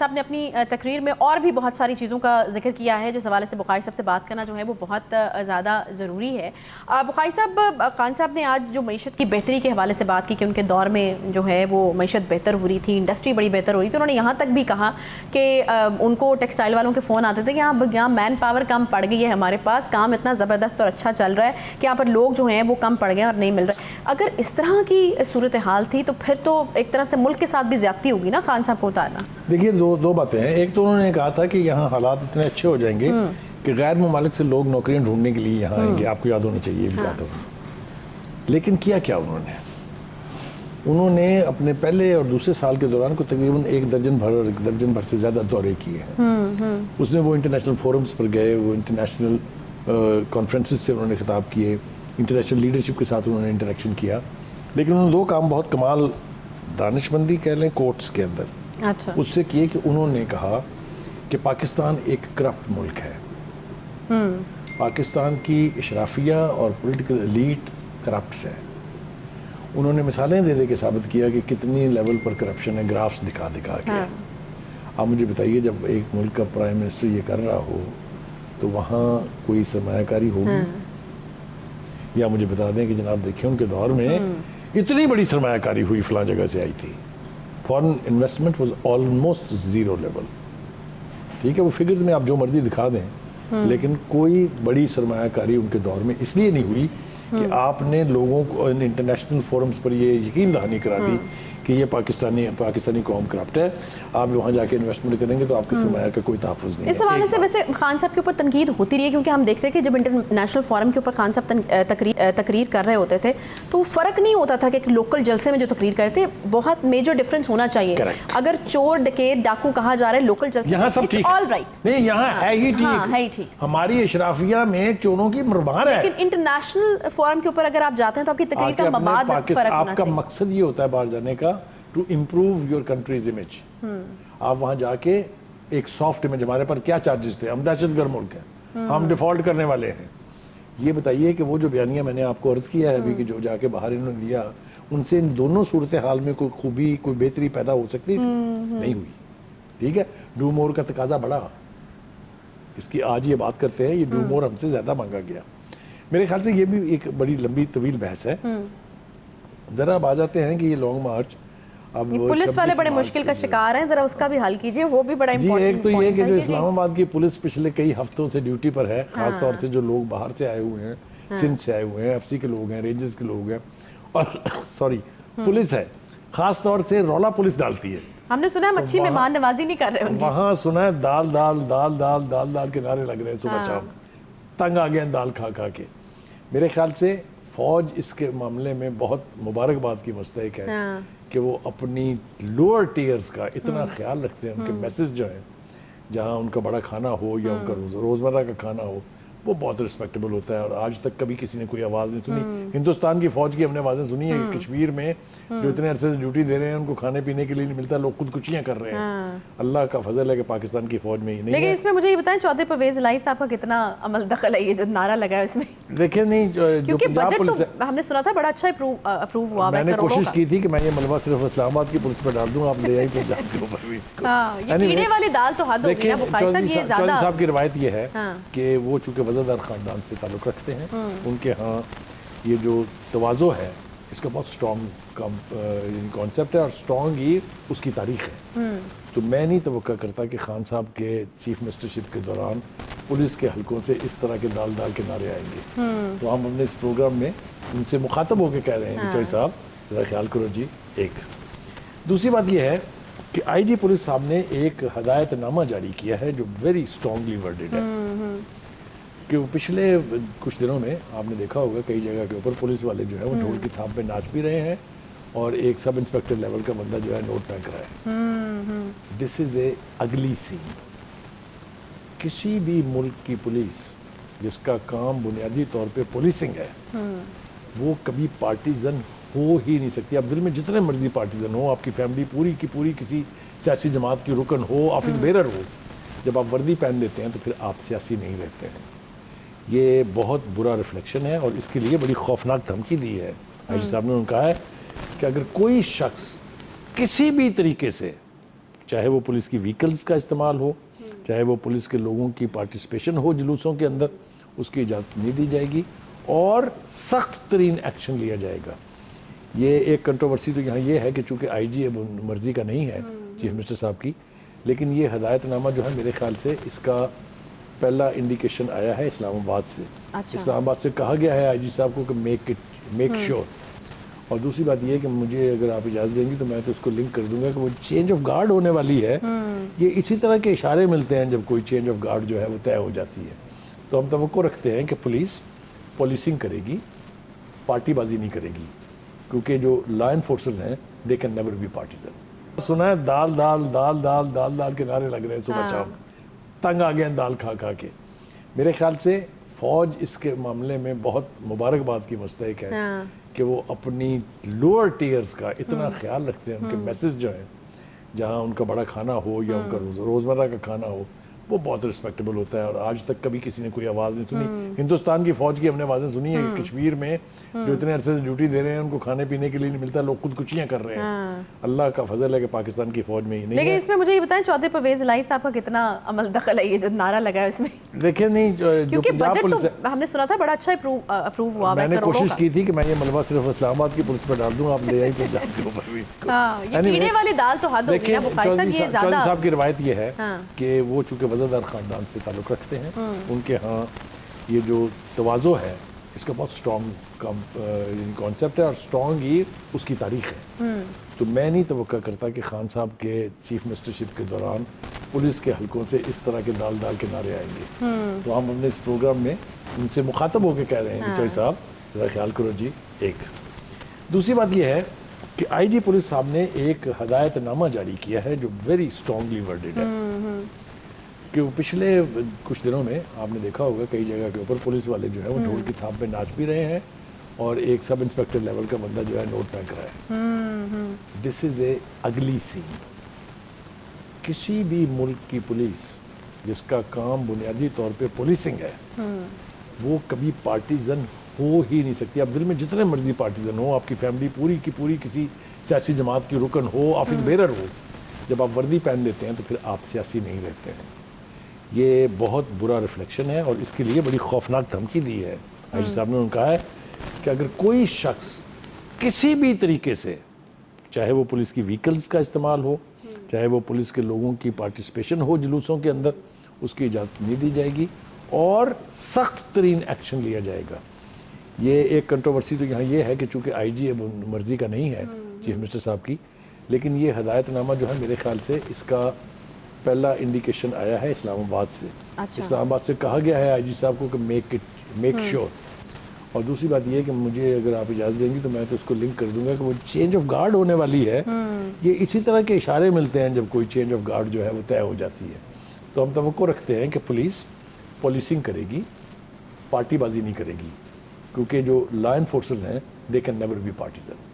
صاحب نے اپنی تقریر میں اور بھی بہت ساری چیزوں کا ذکر کیا ہے جس حوالے سے بخاری صاحب سے بات کرنا جو ہے وہ بہت زیادہ ضروری ہے۔ بخاری صاحب، خان صاحب نے آج جو معیشت کی بہتری کے حوالے سے بات کی کہ ان کے دور میں جو ہے وہ معیشت بہتر ہو رہی تھی، انڈسٹری بڑی بہتر ہو رہی تھی۔ انہوں نے یہاں تک بھی کہا کہ ان کو ٹیکسٹائل والوں کے فون آتے تھے کہ یہاں مین پاور کم پڑ گئی ہے، ہمارے پاس کام اتنا زبردست اور اچھا چل رہا ہے کہ یہاں پر لوگ جو ہیں وہ کم پڑ گئے اور نہیں مل رہے۔ اگر اس طرح کی صورتحال تھی تو پھر تو ایک طرح سے ملک کے ساتھ بھی زیادتی ہوگی نا خان صاحب کو اتارنا۔ دیکھیے دو باتیں ہیں۔ ایک تو انہوں نے کہا تھا کہ یہاں حالات اتنے اچھے ہو جائیں گے کہ غیر ممالک سے لوگ نوکریاں ڈھونڈنے کے لیے یہاں آئیں گے، آپ کو یاد ہونا چاہیے بھی بات ہوگی۔ لیکن کیا انہوں نے اپنے پہلے اور دوسرے سال کے دوران کو تقریباً 1 درجن بھر اور 1 درجن بھر سے زیادہ دورے کیے ہیں۔ اس میں وہ انٹرنیشنل فورمز پر گئے، وہ انٹرنیشنل کانفرنسز سے انہوں نے خطاب کیے، انٹرنیشنل لیڈرشپ کے ساتھ انہوں نے انٹریکشن کیا۔ لیکن انہوں نے 2 کام بہت کمال دانش مندی کہہ لیں کورٹس کے اندر اس سے کیے کہ انہوں نے کہا کہ پاکستان ایک کرپٹ ملک ہے، پاکستان کی اشرافیہ اور پولیٹیکل ایلیٹ کرپٹس ہے۔ انہوں نے مثالیں دے دے کے ثابت کیا کہ کتنی لیول پر کرپشن ہے، گرافس دکھا کے۔ آپ مجھے بتائیے جب ایک ملک کا پرائم منسٹر یہ کر رہا ہو تو وہاں کوئی سرمایہ کاری ہوگی؟ یا مجھے بتا دیں کہ جناب دیکھیں ان کے دور میں اتنی بڑی سرمایہ کاری ہوئی فلاں جگہ سے آئی تھی، فورن انویسٹمنٹ واز آلموسٹ 0 لیول۔ ٹھیک ہے، وہ فگرز میں آپ جو مرضی دکھا دیں، لیکن کوئی بڑی سرمایہ کاری ان کے دور میں اس لیے نہیں ہوئی کہ آپ نے لوگوں کو انٹرنیشنل فورمز پر یہ یقین دہانی کرا دی کہ یہ پاکستانی قوم کرپٹ ہے، آپ وہاں جا کے انویسٹمنٹ کریں گے تو آپ کے سرمایہ کا کوئی تحفظ نہیں ہے۔ اس حوالے سے ویسے خان صاحب کے اوپر تنقید ہوتی رہی ہے کیونکہ ہم دیکھتے ہیں کہ جب انٹرنیشنل فورم کے اوپر خان صاحب تقریر کر رہے ہوتے تھے تو فرق نہیں ہوتا تھا کہ ایک لوکل جلسے میں جو تقریر کرتے بہت میجر ڈفرینس ہونا چاہیے۔ اگر چور ڈکیت ڈاکو کہا جا رہا ہے لوکل جلسے یہاں سب ٹھیک نہیں، یہاں ہے ہی ٹھیک، ہماری اشرافیہ میں چوروں کی مربار ہے۔ لیکن انٹرنیشنل فورم کے اوپر اگر آپ جاتے ہیں تو آپ کی تقریر کا مباد فرق ہونا چاہیے۔ آپ کا مقصد یہ ہوتا ہے باہر جانے کا to improve your country's image۔ آپ وہاں جا کے ایک سافٹ امیج، ہمارے پر کیا چارجز تھے، ہم دہشت گرد ملک ہیں، ہم ڈیفالٹ کرنے والے ہیں۔ یہ بتائیے کہ وہ جو بیانیہ میں نے آپ کو عرض کیا ہے ابھی کہ جو جا کے باہر انہوں نے دیا، ان سے ان دونوں صورتحال میں کوئی خوبی کوئی بہتری پیدا ہو سکتی نہیں ہوئی۔ ٹھیک ہے، ڈو مور کا تقاضا بڑھا، اس کی آج یہ بات کرتے ہیں یہ ڈو مور ہم سے زیادہ مانگا گیا۔ میرے خیال سے یہ بھی ایک بڑی لمبی طویل بحث ہے۔ ذرا اب آ جاتے ہیں کہ یہ لانگ مارچ پولیس والے بڑے مشکل کا شکار ہیں، ذرا اس کا بھی حل کیجئے، وہ بھی بڑا امپورٹنٹ ایک تو یہ کہ جو اسلام آباد کی پولیس پچھلے کئی ہفتوں سے ڈیوٹی پر ہے، خاص طور سے جو لوگ باہر سے آئے ہوئے ہیں، سندھ سے آئے ہوئے ہیں، ایف سی کے لوگ ہیں، رینجرز کے لوگ ہیں، اور پولیس ہے خاص طور سے رولا پولیس ڈالتی ہے۔ ہم نے سنا ہے مچھی مہمان نوازی نہیں کر رہے، وہاں سنا ہے دال دال دال دال دال دال کے نعرے لگ رہے ہیں صبح شام، تنگ آ گئے ہیں دال کھا کھا کے۔ میرے خیال سے فوج اس کے معاملے میں بہت مبارکباد کی مستحق ہے کہ وہ اپنی لوور ٹیئرز کا اتنا خیال رکھتے ہیں، ان کے میسج جو ہیں جہاں ان کا بڑا کھانا ہو یا ان کا روزمرہ کا کھانا ہو وہ بہت رسپیکٹیبل ہوتا ہے، اور آج تک کبھی کسی نے کوئی آواز نہیں سنی۔ ہندوستان کی فوج کی ہم نے آوازیں سنی ہیں کہ کشمیر میں جو اتنے عرصے سے ڈیوٹی دے رہے ہیں ان کو کھانے پینے کے لیے نہیں ملتا، لوگ خودکشیاں کر رہے ہیں۔ اللہ کا فضل ہے کہ پاکستان کی فوج میں ہی نہیں ہے۔ لیکن اس میں مجھے یہ بتائیں چودھری پرویز الہی صاحب کا کتنا عمل دخل ہے، یہ جو نعرہ لگا ہے اس میں؟ دیکھیں نہیں، کیونکہ بجٹ تو ہم نے سنا تھا بڑا اچھا اپروو ہوا، میں نے کوشش کی تھی کہ میں یہ ملبہ صرف اسلام آباد کی پولیس پہ ڈال دوں، آپ لے آئی پنجاب کے اوپر بھی اس کو۔ یہ کیڑے والی دال تو حد ہوگی نا بخاری صاحب، یہ زیادہ۔ چودھری صاحب کی روایت یہ ہے کہ وہ چونکہ وزیردار خاندان سے تعلق رکھتے ہیں، ان کے ہاں یہ جو تواضع ہے اس کا بہت اسٹرانگ کانسیپٹ ہے، اور اسٹرانگ ہی اس کی تاریخ ہے۔ تو میں نہیں توقع کرتا کہ خان صاحب کے چیف منسٹرشپ کے دوران پولیس کے حلقوں سے اس طرح کے دال دال کے نعرے آئیں گے۔ تو ہم اپنے اس پروگرام میں ان سے مخاطب ہو کے کہہ رہے ہیں کہ چودھری صاحب ذرا خیال کرو جی۔ ایک دوسری بات یہ ہے کہ آئی جی پولیس صاحب نے ایک ہدایت نامہ جاری کیا ہے جو ویری اسٹرانگلی ورڈڈ ہے، کہ وہ پچھلے کچھ دنوں میں آپ نے دیکھا ہوگا کئی جگہ کے اوپر پولیس والے جو ہیں وہ ڈھول کی تھام پہ ناچ بھی رہے ہیں، اور ایک سب انسپیکٹر لیول کا بندہ جو ہے نوٹ پھینک رہا ہے۔ دس از اے اگلی سین۔ کسی بھی ملک کی پولیس جس کا کام بنیادی طور پہ پولیسنگ ہے وہ کبھی پارٹیزن ہو ہی نہیں سکتی۔ آپ دل میں جتنے مرضی پارٹیزن ہو، آپ کی فیملی پوری کی پوری کسی سیاسی جماعت کی رکن ہو، آفس بیرر ہو، جب آپ وردی پہن لیتے ہیں تو پھر آپ سیاسی نہیں رہتے ہیں۔ یہ بہت برا ریفلیکشن ہے، اور اس کے لیے بڑی خوفناک دھمکی دی ہے۔ آئی جی صاحب نے کہا ہے کہ اگر کوئی شخص کسی بھی طریقے سے چاہے وہ پولیس کی وہیکلز کا استعمال ہو، چاہے وہ پولیس کے لوگوں کی پارٹیسپیشن ہو جلوسوں کے اندر، اس کی اجازت نہیں دی جائے گی اور سخت ترین ایکشن لیا جائے گا۔ یہ ایک کنٹروورسی تو یہاں یہ ہے کہ چونکہ آئی جی اب مرضی کا نہیں ہے چیف منسٹر صاحب کی، لیکن یہ ہدایت نامہ جو ہے میرے خیال سے اس کا پہلا انڈیکیشن آیا ہے اسلام آباد سے۔ اسلام آباد سے کہا گیا ہے آئی جی صاحب کو کہ میک شیور، اور دوسری بات یہ ہے کہ مجھے اگر آپ اجازت دیں گی تو میں تو اس کو لنک کر دوں گا کہ وہ چینج آف گارڈ ہونے والی ہے، یہ اسی طرح کے اشارے ملتے ہیں جب کوئی چینج آف گارڈ جو ہے وہ طے ہو جاتی ہے۔ تو ہم توقع رکھتے ہیں کہ پولیس پولیسنگ کرے گی، پارٹی بازی نہیں کرے گی، کیونکہ جو لا انفورسرز ہیں they can never be partisan. سنا ہے دال دال دال دال دال دال کے نعرے لگ رہے ہیں صبح شام، تنگ آ گئے ہیں دال کھا کھا کے۔ میرے خیال سے فوج اس کے معاملے میں بہت مبارکباد کی مستحق ہے کہ وہ اپنی لوور ٹیئرز کا اتنا خیال رکھتے ہیں، ان کے میسج جو ہیں جہاں ان کا بڑا کھانا ہو یا ان کا روزمرہ کا کھانا ہو وہ بہت رسپیکٹیبل ہوتا ہے، اور آج تک کبھی کسی نے کوئی آواز نہیں سنی۔ ہندوستان کی فوج کی ہم نے آوازیں سنی ہیں کہ کشمیر میں جو اتنے عرصے سے ڈیوٹی دے رہے ہیں ان کو کھانے پینے کے لیے نہیں ملتا، لوگ خودکشیاں کر رہے ہیں۔ اللہ کا فضل ہے کہ پاکستان کی فوج میں یہ نہیں ہے۔ لیکن اس میں مجھے یہ بتائیں چودھری پرویز الہی صاحب کا کتنا عمل دخل ہے یہ جو نعرہ لگا ہے اس میں؟ دیکھیں نہیں، کیونکہ بجٹ تو ہم نے سنا تھا بڑا اچھا اپروو ہوا، میں نے کوشش کی تھی کہ میں یہ ملبہ صرف اسلام آباد کی پولیس پہ ڈال دوں، آپ لے آئی تو جان کے اوپر بھی اس کو۔ یہ پینے والی دال تو حد ہوگی نا بخاری صاحب، یہ زیادہ چودھری صاحب کی روایت یہ ہے کہ وہ چونکہ وزیردار خاندان سے تعلق رکھتے ہیں، ان کے ہاں یہ جو تواضع ہے اس کا بہت اسٹرانگ کانسیپٹ ہے اور اسٹرانگ ہی اس کی تاریخ ہے۔ تو میں نہیں توقع کرتا کہ خان صاحب کے چیف منسٹرشپ کے دوران پولیس کے حلقوں سے اس طرح کے دال دال کے نعرے آئیں گے۔ تو ہم اپنے اس پروگرام میں ان سے مخاطب ہو کے کہہ رہے ہیں کہ چودھری صاحب ذرا خیال کرو جی۔ ایک دوسری بات یہ ہے کہ آئی جی پولیس صاحب نے ایک ہدایت نامہ جاری کیا ہے جو ویری اسٹرانگلی ورڈڈ ہے، کہ پچھلے کچھ دنوں میں آپ نے دیکھا ہوگا کئی جگہ کے اوپر پولیس والے جو ہے وہ ڈھول کی تھام پہ ناچ بھی رہے ہیں اور ایک سب انسپیکٹر لیول کا بندہ جو ہے نوٹ پھینک رہا ہے۔ دس از اے اگلی سین۔ کسی بھی ملک کی پولیس جس کا کام بنیادی طور پہ پولیسنگ ہے وہ کبھی پارٹیزن ہو ہی نہیں سکتی۔ آپ دل میں جتنے مرضی پارٹیزن ہو، آپ کی فیملی پوری کی پوری کسی سیاسی جماعت کی رکن ہو، آفس بیرر ہو، جب آپ وردی پہن لیتے ہیں تو پھر آپ سیاسی نہیں رہتے ہیں۔ یہ بہت برا ریفلیکشن ہے اور اس کے لیے بڑی خوفناک دھمکی دی ہے آئی جی صاحب نے۔ کہا ہے کہ اگر کوئی شخص کسی بھی طریقے سے، چاہے وہ پولیس کی وہیکلز کا استعمال ہو، چاہے وہ پولیس کے لوگوں کی پارٹیسپیشن ہو جلوسوں کے اندر، اس کی اجازت نہیں دی جائے گی اور سخت ترین ایکشن لیا جائے گا۔ یہ ایک کنٹروورسی تو یہاں یہ ہے کہ چونکہ آئی جی اب مرضی کا نہیں ہے چیف منسٹر صاحب کی، لیکن یہ ہدایت نامہ جو ہے میرے خیال سے اس کا پہلا انڈیکیشن آیا ہے اسلام آباد سے۔ اسلام آباد سے کہا گیا ہے آئی جی صاحب کو کہ میک شیور، اور دوسری بات یہ ہے کہ مجھے اگر آپ اجازت دیں گی تو میں تو اس کو لنک کر دوں گا کہ وہ چینج آف گارڈ ہونے والی ہے، یہ اسی طرح کے اشارے ملتے ہیں جب کوئی چینج آف گارڈ جو ہے وہ طے ہو جاتی ہے۔ تو ہم توقع رکھتے ہیں کہ پولیس پولیسنگ کرے گی، پارٹی بازی نہیں کرے گی، کیونکہ جو لا انفورسرز ہیں they can never be partisan.